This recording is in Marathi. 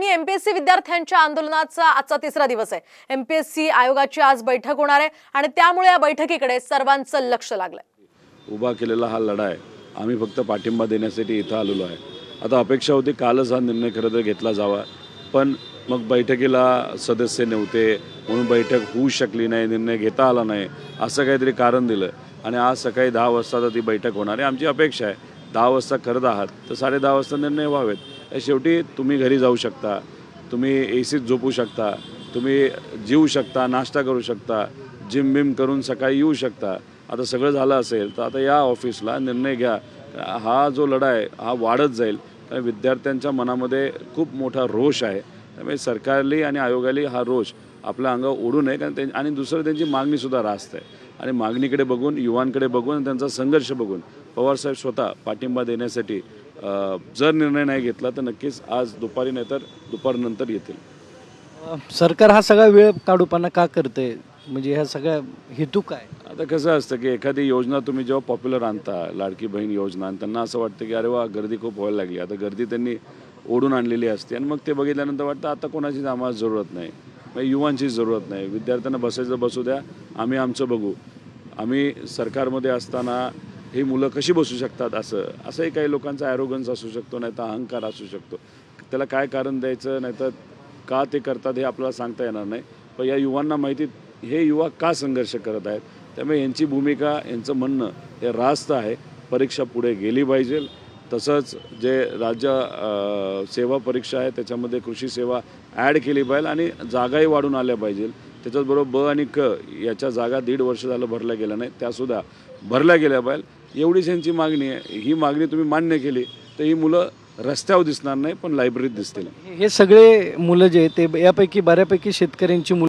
बातमी एमपीएससी विद्यार्थ्यांच्या आंदोलनाचा आजचा तिसरा दिवस आहे। एमपीएससी आयोगाची आज बैठक होणार आहे आणि त्यामुळे या बैठकीकडे सर्वांचं लक्ष लागलंय। उभा केलेला हा लढा आहे, आम्ही फक्त पाठिंबा देण्यासाठी इथं आलेलो आहे। आता अपेक्षा होती कालच हा निर्णय खरं तर घेतला जावा, पण मग बैठकीला सदस्य नव्हते म्हणून बैठक होऊ शकली नाही, निर्णय घेता आला नाही, असं काहीतरी कारण दिलं आणि आज सकाळी 10 वाजता ती बैठक होणार आहे। आमची अपेक्षा आहे 10 वाजता करत आहात तर 10:30 वाजता निर्णय व्हावेत। शेवटी तुम्ही घरी जाऊ शकता, तुम्ही एसीत झोपू शकता, तुम्ही जेवू शकता, नाश्ता करू शकता, जिम बिम करून सकाळी येऊ शकता। आता सगळं झालं असेल तर आता या ऑफिसला निर्णय घ्या। हा जो लढा आहे हा वाढत जाईल, कारण विद्यार्थ्यांच्या मनामध्ये खूप मोठा रोष आहे। त्यामुळे सरकारली आणि आयोगाली हा रोष आपल्या अंगावर ओढू नये, कारण आणि दुसरं त्यांची मागणीसुद्धा रास्त आहे आणि मागणीकडे बघून, युवांकडे बघून आणि त्यांचा संघर्ष बघून पवारसाहेब स्वतः पाठिंबा देण्यासाठी जर निर्णय नाही घेतला तर नक्कीच आज दुपारी नाही तर दुपारनंतर येतील। सरकार हा सगळा वेळ काढूपणा का करते, म्हणजे ह्या सगळ्या हेतू काय? आता कसं असतं की एखादी योजना तुम्ही जेव्हा पॉप्युलर आणता, लाडकी बहीण योजना, आणि त्यांना असं वाटतं की अरे वा गर्दी खूप व्हायला लागली, आता गर्दी त्यांनी ओढून आणलेली असते आणि मग ते बघितल्यानंतर वाटतं आता कोणाचीच आम्हाला जरूरत नाही, युवांचीच जरूरत नाही, विद्यार्थ्यांना बसायचं बसू द्या, आम्ही आमचं बघू। आम्ही सरकारमध्ये असताना ही मुलं कशी बसू शकतात असंही काही लोकांचा ॲरोगन्स असू शकतो, नाही तर अहंकार असू शकतो। त्याला काय कारण द्यायचं, नाही तर का ते करतात हे आपल्याला सांगता येणार नाही, पण या युवांना माहिती हे युवा का संघर्ष करत आहेत। त्यामुळे यांची भूमिका, यांचं म्हणणं हे रास्त आहे, परीक्षा पुढे गेली पाहिजे। तसंच जे राज्य सेवा परीक्षा आहे त्याच्यामध्ये कृषी सेवा ॲड केली पाहिजे आणि जागाही वाढून आल्या पाहिजे। त्याच्याचबरोबर ब आणि क याच्या जागा 1.5 वर्ष झालं भरल्या गेल्या नाही, त्यासुद्धा भरल्या गेल्या पाहिजे। एवढीच यांची मागणी आहे। ही मागणी तुम्ही मान्य केली तर ही मुलं रस्त्यावर दिसणार नाही, पण लायब्ररीत दिसतील। हे सगळे मुलं जे ते यापैकी बऱ्यापैकी शेतकऱ्यांची मुलं